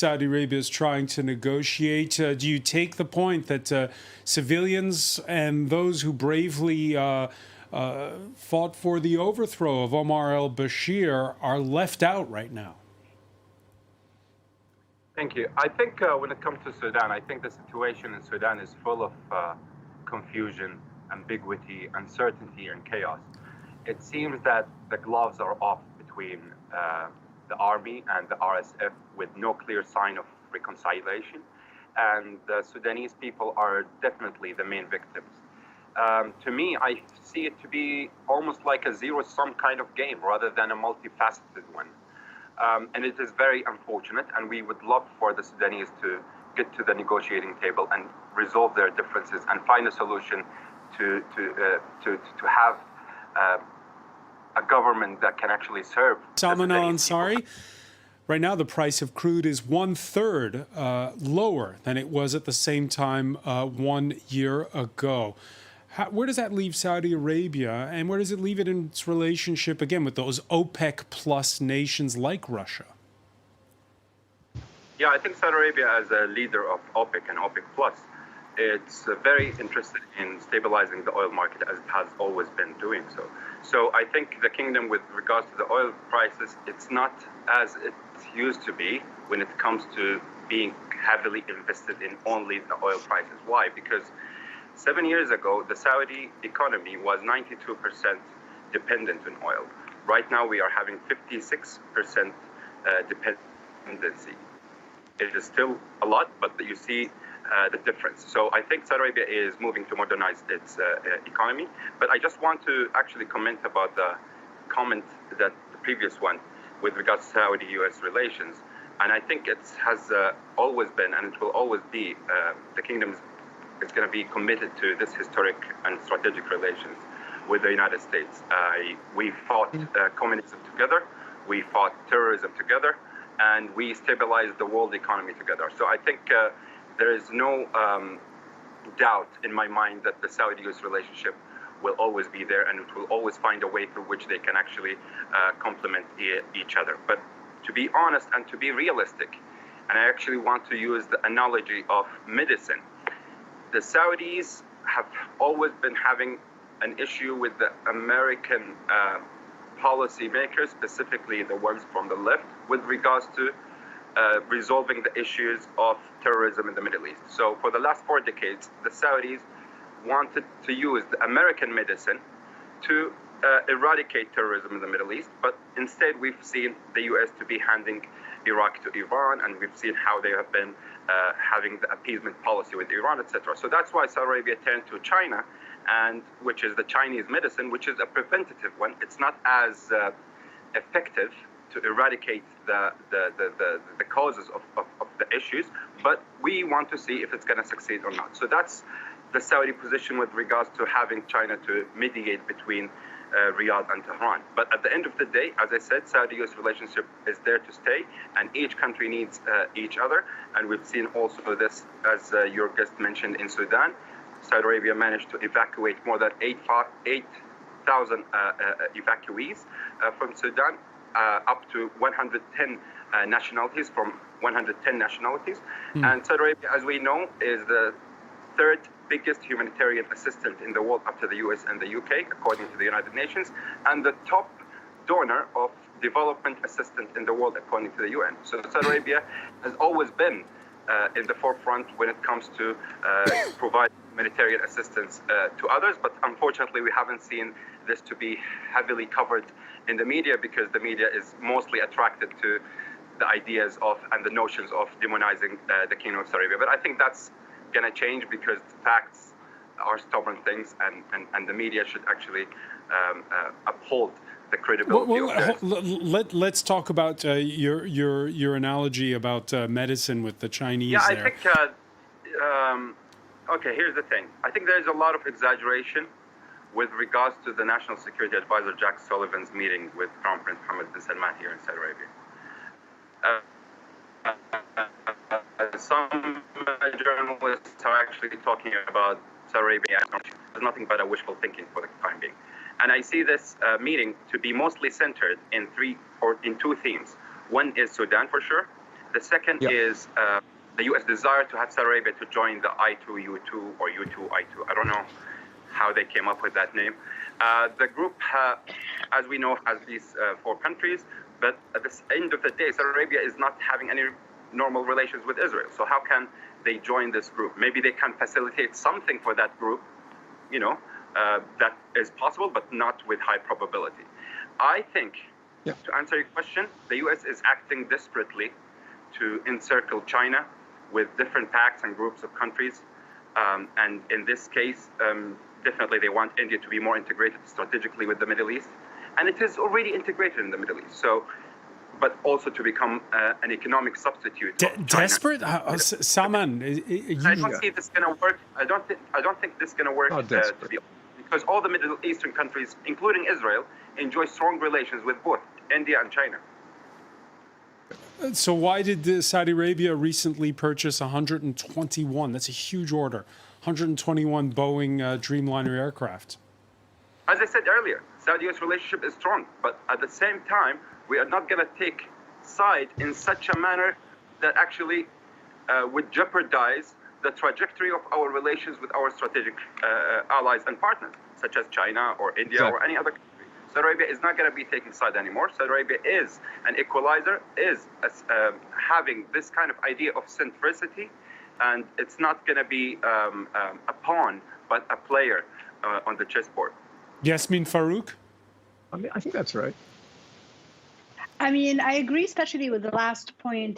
Saudi Arabia is trying to negotiate. Do you take the point that civilians and those who bravely fought for the overthrow of Omar al-Bashir are left out right now? Thank you. I think when it comes to Sudan, I think the situation in Sudan is full of confusion, ambiguity, uncertainty, and chaos. It seems that the gloves are off between the army and the RSF with no clear sign of reconciliation. And the Sudanese people are definitely the main victims. To me, I see it to be almost like a zero-sum kind of game rather than a multifaceted one. And it is very unfortunate, and we would love for the Sudanese to get to the negotiating table and resolve their differences and find a solution to have a government that can actually serve. Salman Al-Ansari, right now the price of crude is 1/3 lower than it was at the same time 1 year ago. Where does that leave Saudi Arabia, and where does it leave it in its relationship, again, with those OPEC plus nations like Russia? Yeah, I think Saudi Arabia, as a leader of OPEC and OPEC plus, it's very interested in stabilizing the oil market, as it has always been doing so. So I think the kingdom, with regards to the oil prices, it's not as it used to be when it comes to being heavily invested in only the oil prices. Why? Because 7 years ago, the Saudi economy was 92% dependent on oil. Right now, we are having 56% dependency. It is still a lot, but you see the difference. So I think Saudi Arabia is moving to modernize its economy. But I just want to actually comment about the comment that the previous one with regards to Saudi-US relations. And I think it has always been, and it will always be, the kingdom's is going to be committed to this historic and strategic relations with the United States. We fought communism together, we fought terrorism together, and we stabilized the world economy together. So I think there is no doubt in my mind that the Saudi-US relationship will always be there, and it will always find a way through which they can actually complement each other. But to be honest and to be realistic, and I actually want to use the analogy of medicine, the Saudis have always been having an issue with the American policymakers, specifically the ones from the left, with regards to resolving the issues of terrorism in the Middle East. So for the last 4 decades, the Saudis wanted to use the American medicine to eradicate terrorism in the Middle East, but instead we've seen the US to be handing Iraq to Iran, and we've seen how they have been having the appeasement policy with Iran, etc. So that's why Saudi Arabia turned to China, and which is the Chinese medicine, which is a preventative one. It's not as effective to eradicate the causes of the issues, but we want to see if it's going to succeed or not. So that's the Saudi position with regards to having China to mediate between Riyadh and Tehran. But at the end of the day, as I said, Saudi-US relationship is there to stay, and each country needs each other. And we've seen also this, as your guest mentioned, in Sudan. Saudi Arabia managed to evacuate more than 8,000 evacuees from Sudan, up to 110 nationalities from 110 nationalities. And Saudi Arabia, as we know, is the 3rd biggest humanitarian assistant in the world after the US and the UK, according to the United Nations, and the top donor of development assistance in the world, according to the UN. So Saudi Arabia has always been in the forefront when it comes to providing humanitarian assistance to others, but unfortunately we haven't seen this to be heavily covered in the media, because the media is mostly attracted to the ideas of and the notions of demonizing the Kingdom of Saudi Arabia. But I think that's going to change, because facts are stubborn things, and the media should actually uphold the credibility of let's talk about your analogy about medicine with the Chinese. Yeah, I think okay, here's the thing. I think there's a lot of exaggeration with regards to the National Security Advisor Jack Sullivan's meeting with Crown Prince Mohammed bin Salman here in Saudi Arabia. Some journalists are actually talking about Saudi Arabia as nothing but a wishful thinking for the time being. And I see this meeting to be mostly centered in 2 themes. One is Sudan, for sure, The second is the U.S. desire to have Saudi Arabia to join the I2U2 or U2I2. I don't know how they came up with that name. The group, as we know, has these 4 countries, but at the end of the day, Saudi Arabia is not having any normal relations with Israel. So how can they join this group? Maybe they can facilitate something for that group, that is possible, but not with high probability. I think, to answer your question, the U.S. is acting desperately to encircle China with different pacts and groups of countries. And in this case, definitely they want India to be more integrated strategically with the Middle East. And it is already integrated in the Middle East. So, but also to become an economic substitute. Desperate? Salman, I don't see this going to work. I don't think this is going to work. Because all the Middle Eastern countries, including Israel, enjoy strong relations with both India and China. So why did Saudi Arabia recently purchase 121? That's a huge order. 121 Boeing Dreamliner aircraft. As I said earlier, Saudi-US relationship is strong, but at the same time, we are not going to take side in such a manner that actually would jeopardize the trajectory of our relations with our strategic allies and partners, such as China or India or any other country. Saudi Arabia is not going to be taking side anymore. Saudi Arabia is an equalizer, is having this kind of idea of centricity, and it's not going to be a pawn, but a player on the chessboard. Yasmin Farouk? I think that's right. I mean, I agree, especially with the last point.